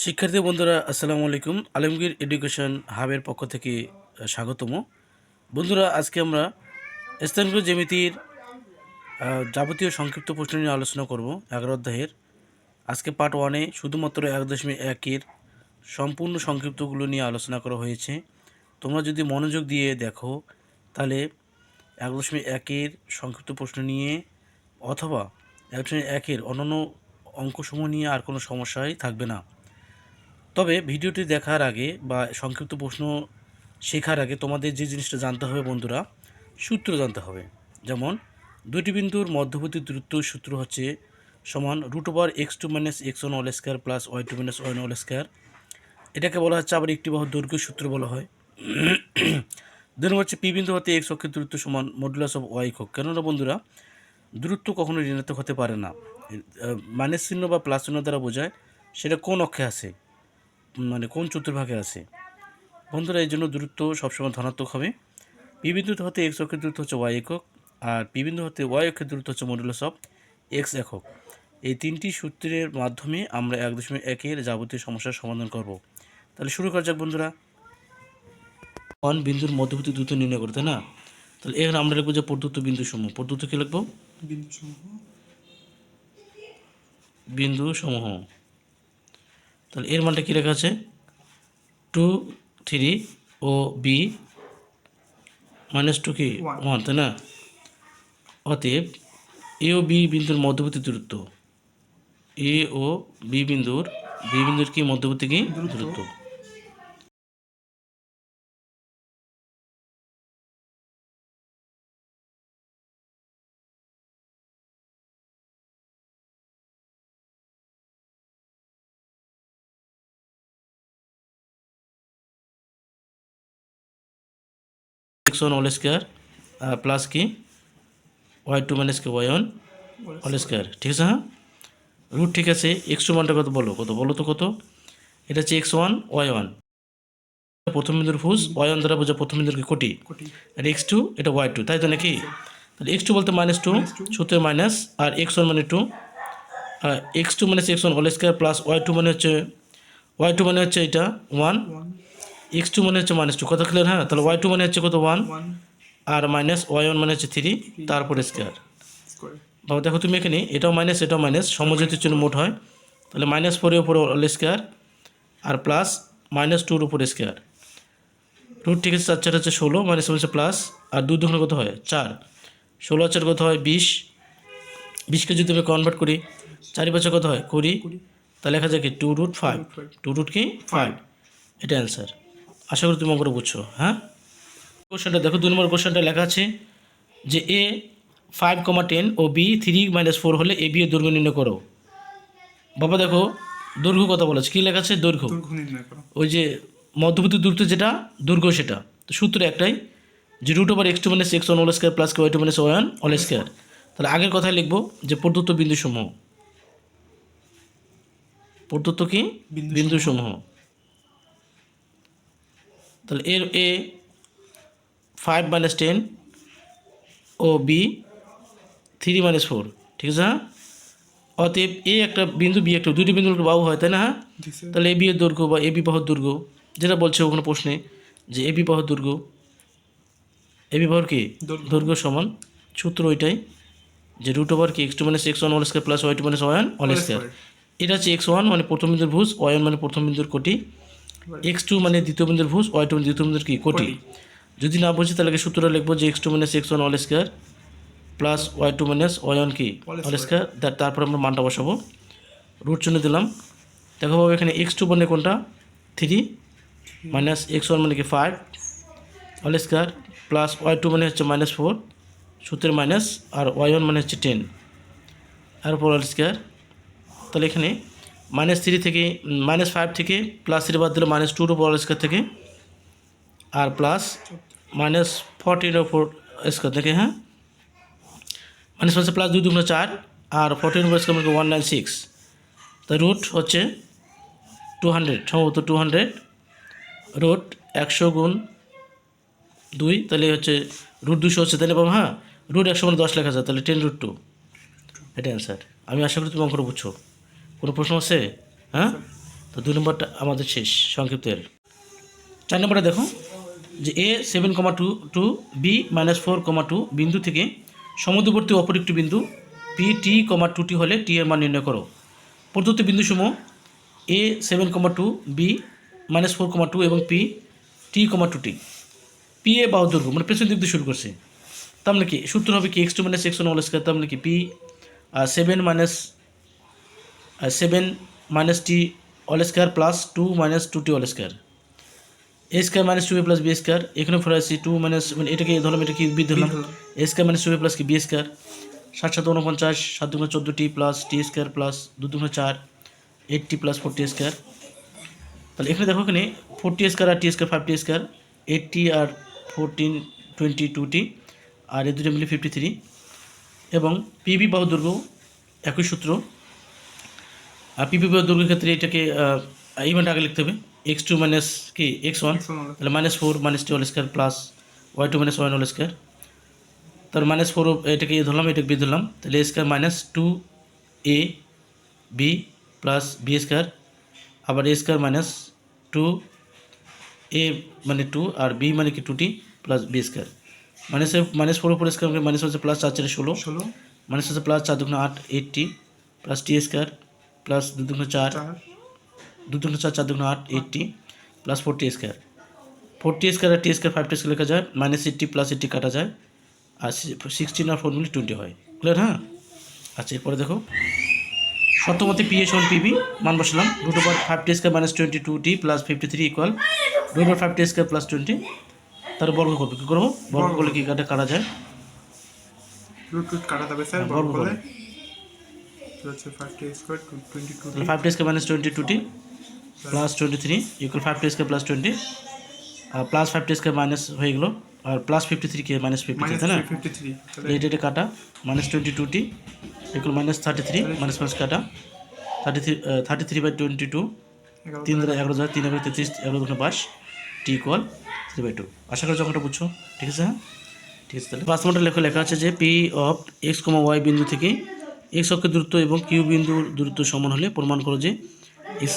শিক্ষার্থী বন্ধুরা আসসালামু আলাইকুম। আলমগীর এডুকেশন হাবের পক্ষ থেকে স্বাগতম। বন্ধুরা, আজকে আমরা স্থানাঙ্ক জ্যামিতির যাবতীয় সংক্ষিপ্ত প্রশ্ন নিয়ে আলোচনা করব 11 অধ্যায়ের। আজকে পার্ট 1-এ শুধুমাত্র 1.1-এর সম্পূর্ণ সংক্ষিপ্তগুলো নিয়ে আলোচনা করা হয়েছে। তোমরা যদি মনোযোগ দিয়ে দেখো তাহলে 1.1-এর সংক্ষিপ্ত প্রশ্ন নিয়ে অথবা 1.1-এর অন্যান্য অঙ্কসমূহ নিয়ে আর কোনো সমস্যাই থাকবে না। তবে ভিডিওটি দেখার আগে বা সংক্ষিপ্ত প্রশ্ন শেখার আগে তোমাদের যে জিনিসটা জানতে হবে বন্ধুরা, সূত্র জানতে হবে। যেমন দুটি বিন্দুর মধ্যবর্তী দূরত্ব সূত্র হচ্ছে সমান √(x2 - x1 whole square plus y2 - y1 whole square. এটাকে বলা হচ্ছে আবার একটি বাহুর দৈর্ঘ্য সূত্র বলা হয়। দুই নম্বর হচ্ছে পি বিন্দু হতে এক্স অক্ষের দূরত্ব সমান মডুলাস অফ ওয়াই একক। কেননা বন্ধুরা, দূরত্ব কখনো ঋণাত্মক হতে পারে না। মাইনাস চিহ্ন বা প্লাস চিহ্ন দ্বারা বোঝায় সেটা কোন অক্ষে আছে, মানে কোন চতুর্ভাগে আছে। বন্ধুরা, এই জন্য দূরত্ব সবসময় ধনাত্মক হবে। পি বিন্দু হতে এক্স অক্ষের দূরত্ব হচ্ছে ওয়াই একক, আর পি বিন্দু হতে ওয়াই অক্ষের দূরত্ব হচ্ছে মডুলাস অফ এক্স একক। এই তিনটি সূত্রের মাধ্যমে আমরা 1.1-এর যাবতীয় সমস্যার সমাধান করব। তাহলে শুরু করা যাক বন্ধুরা। ওয়ান বিন্দুর মধ্যবর্তী দূরত্ব নির্ণয় করতে না, তাহলে এখানে আমরা লিখবো যে প্রদত্ত বিন্দুসমূহ। প্রদত্ত কী লিখবো? বিন্দুসমূহ। তাহলে এর মানটা কী লেখা আছে? 2, 3 ও বি -2 কি 1, তাই না? অতএব এ ও বি বিন্দুর মধ্যবর্তী দূরত্ব, এ ও বি বিন্দুর কি মধ্যবর্তী কি দূরত্ব। x1 হোল স্কয়ার প্লাস কি y2 - কি y1 হোল স্কয়ার। ঠিক আছে? হ্যাঁ, রুট ঠিক আছে। x2 মানটা কত বলো তো কত? এটা হচ্ছে x1 y1, প্রথম বিন্দুর ভুজ, y1 দ্বারা বোঝা প্রথম বিন্দুর কি কোটি, আর x2 এটা y2, তাই তো নাকি? তাহলে x2 বলতে -2 সূত্রের মাইনাস, আর x1 মানে 2, আর x2 - x1 whole square plus y2 মানে হচ্ছে এটা 1, x2 মানে হচ্ছে -2। কত ক্লিয়ার? হ্যাঁ, তাহলে y2 মানে হচ্ছে কত 1, আর মাইনাস y1 মানে হচ্ছে 3, তারপরে স্কয়ার। বাবা দেখো তুমি এখানে এটাও মাইনাস সমজাতীয় চিহ্ন মোট হয়, তাহলে -4-এর উপরে হোল স্কয়ার আর প্লাস -2-র উপরে স্কয়ার। রুট ঠিক আছে, 4 হচ্ছে 16, মাইনাস হচ্ছে প্লাস, আর 2 দুগুণে কত হয় 4, 16 আর 4 কত হয় 20, 20কে যদি আমি কনভার্ট করি 4 কত হয় 20, তাহলে লেখা যায় কি 2√5, 2√5, এটা অ্যান্সার। আশা করি তুমি অঙ্কটা বুঝছো। হ্যাঁ, কোশ্চেনটা দেখো, 2 নম্বর কোশ্চেনটা লেখা আছে যে এ 5,10 ও বি 3 - 4 হলে এ বি এর দৈর্ঘ্য নির্ণয় করো। বাবা দেখো দৈর্ঘ্য কথা বলেছে, কী লেখা আছে? দৈর্ঘ্য। ওই যে মধ্যবর্তী দূরত্ব যেটা দৈর্ঘ্য, সেটা তো সূত্র একটাই, যে √(x2 - x1 whole square plus y2 - y1 whole square. তাহলে আগের কথায় লিখবো যে প্রদত্ত বিন্দুসমূহ, প্রদত্ত কি বিন্দুসমূহ। তাহলে এর এ 5 - 10 ও বি 3 - 4, ঠিক আছে? হ্যাঁ, অতএব এ একটা বিন্দু, বি একটা, দুটি বিন্দুর বাহু হয়, তাই না? হ্যাঁ, তাহলে এ বি এর দৈর্ঘ্য বা এ বি বাহুর দৈর্ঘ্য, যেটা বলছে ওখানে প্রশ্নে যে এ বি বাহুর দৈর্ঘ্য, এ বি বাহুর কি দৈর্ঘ্য সমান সূত্র ওইটাই, যে √(x2 - x1 whole square plus y2 - y1 whole square. এটা হচ্ছে x1 মানে প্রথম বিন্দুর ভুজ, y1 মানে প্রথম বিন্দুর কোটি, x2 মানে দ্বিতীয় বিন্দুর ভুজ, y2 মানে দ্বিতীয় বিন্দুর কি কোটি। যদি না বুঝি তাহলে সূত্রটা লিখবো যে x2 - x1 whole square plus y2 - y1 কি হোল স্কয়ার। তারপর আমরা মানটা বসাবো, রুট চিহ্ন দিলাম। দেখো বাবু এখানে x2 মানে কোনটা 3, মাইনাস x1 মানে কি 5 হোল স্কয়ার প্লাস y2 মানে হচ্ছে -4 সূত্রের মাইনাস, আর y1 মানে হচ্ছে 10 আর উপর হোল স্কয়ার। তাহলে এখানে -3 থেকে -5 থেকে +3 বাদ দিলে -2-র উপর হোল স্কয়ার থেকে, আর প্লাস -14-এর উপর স্কয়ার থেকে। হ্যাঁ, প্লাস 2 2 4, আর 14 উপর স্কয়ার মানে 196। তাই রুট হচ্ছে 200, সম্ভবত 200, রুট 100 গুণ 2, তাহলে হচ্ছে √200 হচ্ছে, তাহলে বাবা হ্যাঁ, √100 মানে 10 লেখা যায়, তাহলে 10√2, এটা অ্যান্সার। আমি আশা করি তুমি অঙ্কটা বুঝছো। কোনো প্রশ্ন আছে? হ্যাঁ, তো 2 নম্বরটা আমাদের শেষ সংক্ষিপ্তের। 4 নম্বরটা দেখো যে এ 7,2 বি -4,2 বিন্দু থেকে সমুদ্রবর্তী অপর একটি বিন্দু পি টি 2টি হলে টি এর মান নির্ণয় করো। প্রদত্ত বিন্দুসমূহ এ 7,2 বি -4,2 এবং পি টি 2টি। পি এ বাহু দৈর্ঘ্য মানে পেছন দিক দিয়ে শুরু করছে, তার মানে কি সূত্র হবে কি x2 - x1 হোল স্কয়ার, তার মানে কি P 7 - t whole square plus 2 - 2t whole square, a square - 2a plus B square. এখানে ফেলে আসছি 2 মানে এটাকে ধরলাম, এটা কি বি ধরলাম, এ স্কয়ার - 2a প্লাস কি বি স্কয়ার, 7 7 49, 7 2 14t প্লাস টি square plus 2 2 4 8t plus 4t square. তাহলে এখানে দেখো এখানে 4t স্কয়ার আর t square 5t square, 8t আর 14 22t আর এই দুটো মিলে 53। এবং পিবি বাহু দৈর্ঘ্য একই সূত্র, আর পিবি বাহু দৈর্ঘ্যের ক্ষেত্রে এটাকে ইভেন্ট আগে লিখতে হবে x2 মাইনাস কি x1, তাহলে -4 - t whole square plus y2 - y whole square. তার -4 এটাকে ধরলাম, এটাকে বি ধরলাম, তাহলে a square -2a B plus B square, আবার a স্কয়ার -2a মানে 2 আর b মানে কি 2t প্লাস বি স্কয়ার। -4 উপর স্কয়ার মাইনাস হচ্ছে প্লাস 4 4 16 মাইনাস হচ্ছে প্লাস 4 2 8 8t প্লাস টি square plus 2 2 4 2 2 4 4 2 8 8t plus 4t square. 4t square আর টি স্কয়ার 5t স্কয়ার লেখা যায়, -80 প্লাস 80 কাটা যায়, আর 16 আর 4 মিলে 20 হয়। ক্লিয়ার? হ্যাঁ, আচ্ছা এরপরে দেখো শর্তমতে পি এ সমান পিবি মান বসালাম, √5t square -22t plus 53 equal √5t square plus 20। তার বর্গ করবো, কী করবো বর্গ করলে কি কাটা যায়, রুট কাটা যাবে স্যার, বর্গ করলে হচ্ছে 5t স্কয়ার 22t, তাহলে 5t square -22t plus 23 equal 5t square plus 20 আর প্লাস 5t স্কয়ার মাইনাস হয়ে গেলো, আর প্লাস 53 কে -53, তাই না? -53 এটা কাটা -22t ইকুয়াল -33 মাইনাস কাটা 33/22 3 দ্বারা 11 যায়, 3 11 33 11 2 5 টি ইকুয়াল 3/2। আশা করি যখনটা বুঝছো, ঠিক আছে? হ্যাঁ ঠিক আছে। তাহলে 5 নম্বরটা লেখা আছে যে পি অফ x, y বিন্দু থেকে x অক্ষের দূরত্ব এবং কিউ বিন্দুর দূরত্ব সমান হলে প্রমাণ করো যে x²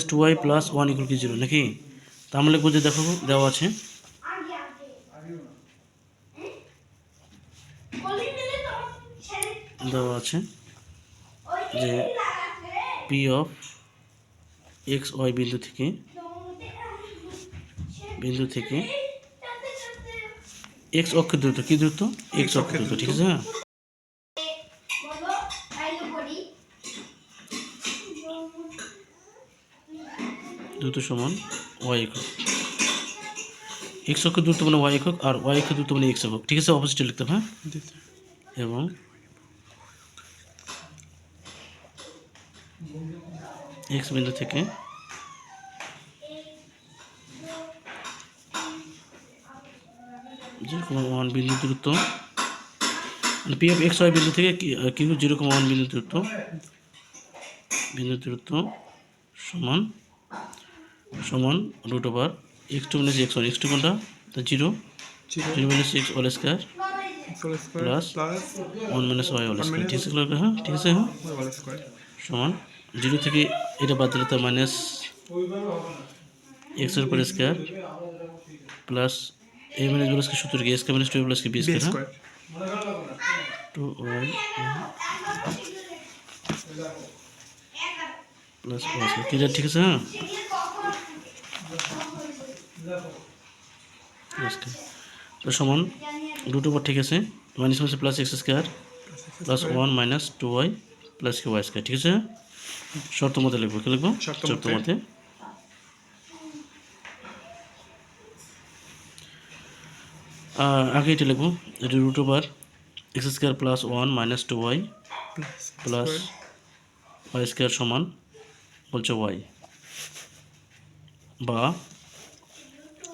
- 2y + 1 = 0, নাকি? তা আমরা লিখবো যে দেখো দেওয়া আছে যে পি অফ x, y বিন্দু থেকে x অক্ষের দূরত্ব, কি দূরত্ব? x অক্ষের দূরত্ব, ঠিক আছে? হ্যাঁ, দূরত্ব সমান y একক। x অক্ষের দূরত্ব মানে y একক আর y অক্ষের দূরত্ব মানে x একক, ঠিক আছে? অপোজিটে লিখতে হবে। হ্যাঁ, এবং x বিন্দু থেকে যেরকম 1 বিন্দু দূরত্ব মানে পি অফ x, y বিন্দু থেকে কিউ 0,1 বিন্দু দূরত্ব সমান √x2 - x1, x2 কোনটা? তা 0 - x whole square plus 1 - y whole square, ঠিক আছে? হ্যাঁ ঠিক আছে। হ্যাঁ সমান 0 থেকে এটা বাদ দিলে তো মাইনাস x এর উপর square plus a - b square সূত্র কি a² - 2a + b square, 2y plus y square, clear? ঠিক আছে। হ্যাঁ তো সমান রুট ওভার, ঠিক আছে, minus minus plus x² plus 1 - 2y plus y square, ঠিক আছে? শর্ত মতে লিখবো, কি লিখবো? শর্ত মতে আগে এটা লিখবো, এটা √x² plus 1 - 2y plus y square সমান বলছে y, বা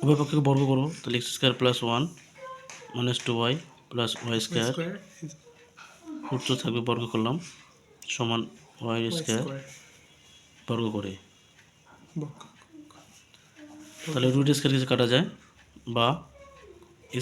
উভয় পক্ষকে বর্গ করবো, তাহলে x² plus 1 - 2y plus y square সূত্র থাকবে বর্গ করলাম সমান y স্কয়ার বর্গ করে, তাহলে √* কিছু কাটা যায়, বা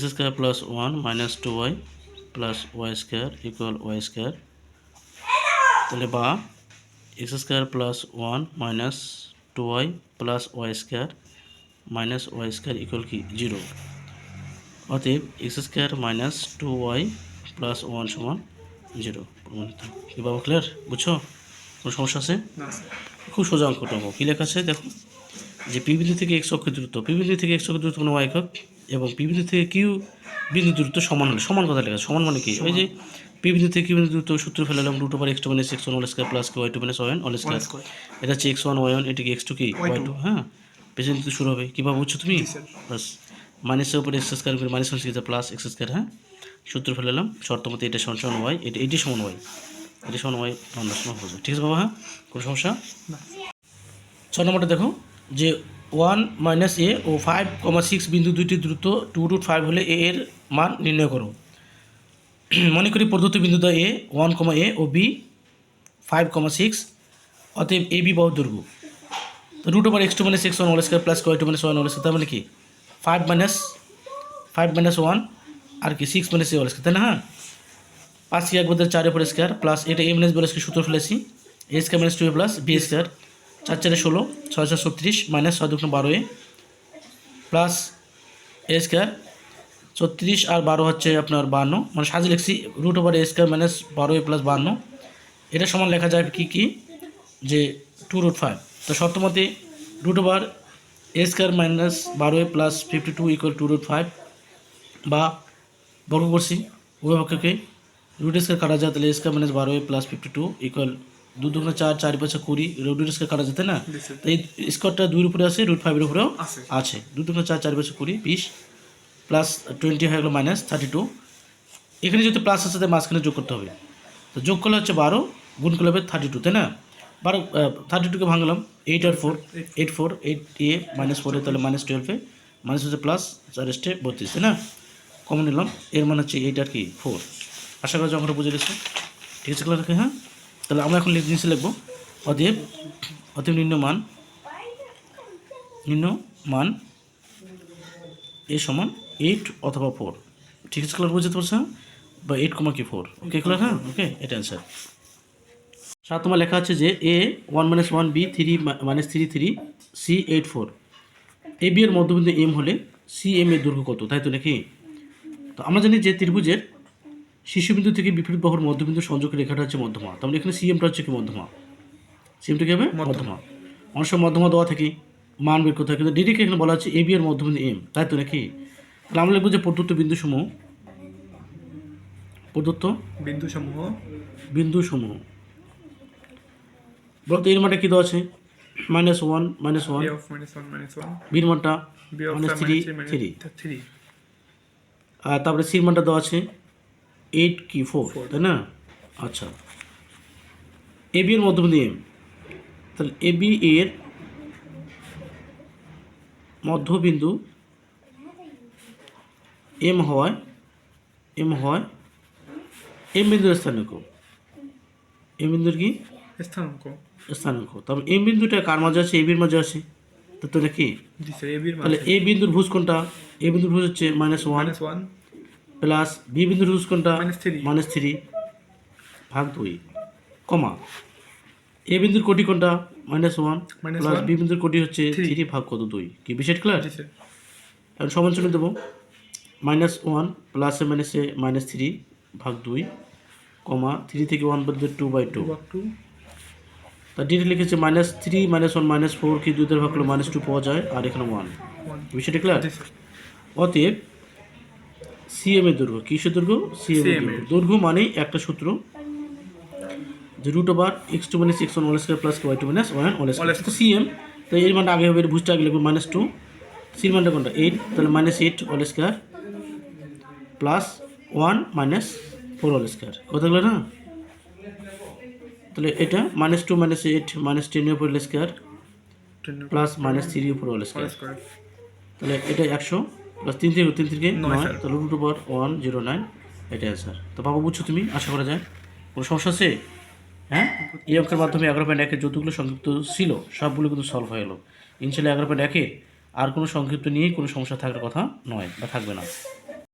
x² plus 1 - 2y plus y square equal y square, তাহলে বা x² plus 1 - 2y plus Y square minus Y square equal কি 0। অতএব x square minus 2y plus 1 সমান 0 প্রমাণিত। কি বাবা ক্লিয়ার? বুঝছো? কোনো সমস্যা আছে? না স্যার। খুব সোজা অঙ্কটা কী লেখা আছে দেখো, যে পি বিন্দু থেকে এক্স অক্ষের দূরত্ব, পি বিন্দু থেকে এক্স অক্ষের দূরত্ব কোনো y একক এবং পি বিন্দু থেকে কিউ বিন্দু দূরত্ব সমান হলে, সমান কথা লেখা, সমান মানে কি, ওই যে পি বিন্দু থেকে কিউ বিন্দু দূরত্ব সূত্র ফেলালাম root over x2 - x1 whole square plus y2 - y1 whole square. এটা হচ্ছে x1 y1, এটা কি x2 কি y2, হ্যাঁ পেছন দিকে শুরু হবে। কীভাবে বুঝছো তুমি? বাস মাইনাসের উপরে এক্স স্কয়ার করে মাইনাস হচ্ছে প্লাস এক্স স্কয়ার, হ্যাঁ সূত্র ফেলালাম শর্ত মতো এটা সমান সমান y, এটি সমান y, এটা সমান y বাংলা সমান হয়ে যায়। ঠিক আছে বাবা? হ্যাঁ কোনো সমস্যা? না। 6 নম্বরটা দেখো যে 1 - a ও 5,6 বিন্দু দুইটি দূরত্ব 2√5 হলে a এর মান নির্ণয় করো। মনে করি প্রদত্ত বিন্দু দ্বয় a 1, a ও b 5,6, অতএব এ বি বাহুর দৈর্ঘ্য। তো root over x2 - x1 whole square plus y2 - y1 whole square, তার মানে কি 5 - 1 আর কি 6 - a হোল স্কয়ার, তাই না? হ্যাঁ 5 কি 1/4 4 উপর স্কয়ার প্লাস এটা a - b হোল স্কয়ার সূত্র ফেলেছি a square - 2a plus b square 4 4 16 6 4 36 minus 6 2 12a plus a square 36 আর 12 হচ্ছে আপনার 52, মানে সাজিয়ে লিখছি root over a square minus 12a plus 52, এটা সমান লেখা যায় কি যে 2√5। তো শর্ত মতে root over a square minus 12a plus 52 equal 2√5, বা বর্গ করছি উভয় পক্ষকে রুট স্কয়ার কাটা যায়, তাহলে a square minus 12a plus 52 equal 2 2 4 4 5 20, root square কাটা যেতে না, তো এই স্কোয়ারটা 2 এর উপরে আছে, √5 এর উপরেও আছে, 2 2 4 4 5 20 20 প্লাস 20 হয়ে গেলো মাইনাস 32। এখানে যদি প্লাস আছে তাই মাঝখানে যোগ করতে হবে, তো যোগ করলে হচ্ছে 12, গুণ করলে হবে 32, তাই না? 12 32কে ভাঙলাম 8 আর 4 8 4 8a মাইনাস 4 তাহলে মাইনাস 12 মাইনাস হচ্ছে প্লাস 4 32, তাই না? কমন নিলাম, এর মানে হচ্ছে 8 আর কি 4। আশা করা অঙ্কটা বুঝে গেছো? ঠিক আছে ক্লাস? হ্যাঁ তাহলে আমরা এখন জিনিসে লিখবো অতএব নিম্ন মান এ সমান 8 অথবা 4। ঠিক আছে ক্লাস? বুঝতে পারছো? বা 8,4, ওকে ক্লাস? হ্যাঁ ওকে, এটা অ্যান্সার। 7 নম্বর লেখা আছে যে a 1 - 1 b 3 - 3 3 c 8 4, A B এর মধ্যবিন্দু এম হলে সি এম এর দৈর্ঘ্য কত, তাই তো নাকি? তো আমরা জানি যে ত্রিভুজের শীর্ষবিন্দু থেকে বিপরীত বাহুর মধ্যবিন্দু সংযোগের রেখাটা হচ্ছে মধ্যমা, তাহলে এখানে সিএমটা হচ্ছে কি মধ্যমা, সিএমটা কি হবে মধ্যমা। অনেক সময় মধ্যমা দেওয়া থাকে মান বের করতে হয়, কিন্তু ডিরেক্ট এখানে বলা হচ্ছে এ বি এর মধ্যবিন্দু এম, তাই তো নাকি? তাহলে আমরা লিখবো যে প্রদত্ত বিন্দুসমূহ বলতে এর মানটা কী দেওয়া আছে -1 -1, বির মানটা -3 আর তারপরে সির মানটা দেওয়া আছে 8 কি 4, তাই না? আচ্ছা এ বি এর মধ্যবিন্দু এম, তাহলে এ বি এর মধ্যবিন্দু এম হয় এম বিন্দুর স্থানাঙ্ক, এম বিন্দুর কি স্থানাঙ্ক। তারপর এম বিন্দুটা কার মাঝে আছে? এ বির মাঝে আছে, তো নাকি? তাহলে এ বিন্দুর ভুজ কোনটা? এ বিন্দুর ভুজ হচ্ছে -1 প্লাস বি বিন্দুর ভুজ কোনটা? -3 ভাগ 2, কমা এ বিন্দুর কোটি কোনটা? -1 প্লাস বি বিন্দুর কোটি হচ্ছে 3 ভাগ কত 2। কি বিষয় ক্লিয়ার? এখন সমানচিহ্ন দেবো, -1 প্লাসে মাইনাসে -3 ভাগ 2, কমা 3 থেকে 1 বাদ 2/2। তার ডিরেক্ট লিখেছে -3 -1 -4 কি 2 দ্বারা ভাগ করলে -2 পাওয়া যায়, আর এখানে 1। বিষয়টা ক্লিয়ার? অতএব সিএম এর দৈর্ঘ্য, কিসের দৈর্ঘ্য? সিএম এর দৈর্ঘ্য মানে একটা সূত্র যে root over x2 - x1 whole square plus y2 - y1 whole square, তো সিএম, তো এর মানটা আগে হবে, ভুজটা আগে লিখবো -2, সির মানটা কোনটা 8, তাহলে -8 whole square plus 1 - 4 whole square, কথাগুলো না? তাহলে এটা -2 - 8 -10 এর উপর হোল স্কয়ার প্লাস -3 উপর হোল স্কয়ার, তাহলে এটা 100 প্লাস 3 থেকে 9, তাহলে রুট ওভার 109, এটা অ্যান্সার। তো বাবা বুঝছো তুমি? আশা করা যায়। কোনো সমস্যা আছে? হ্যাঁ এই অঙ্কের মাধ্যমে 11.1-এর যতগুলো সংক্ষিপ্ত ছিল সবগুলো কিন্তু সলভ হয়ে গেলো ইনশাল্লাহ। 11.1-এর আর কোনো সংক্ষিপ্ত নিয়েই কোনো সমস্যা থাকার কথা নয় বা থাকবে না।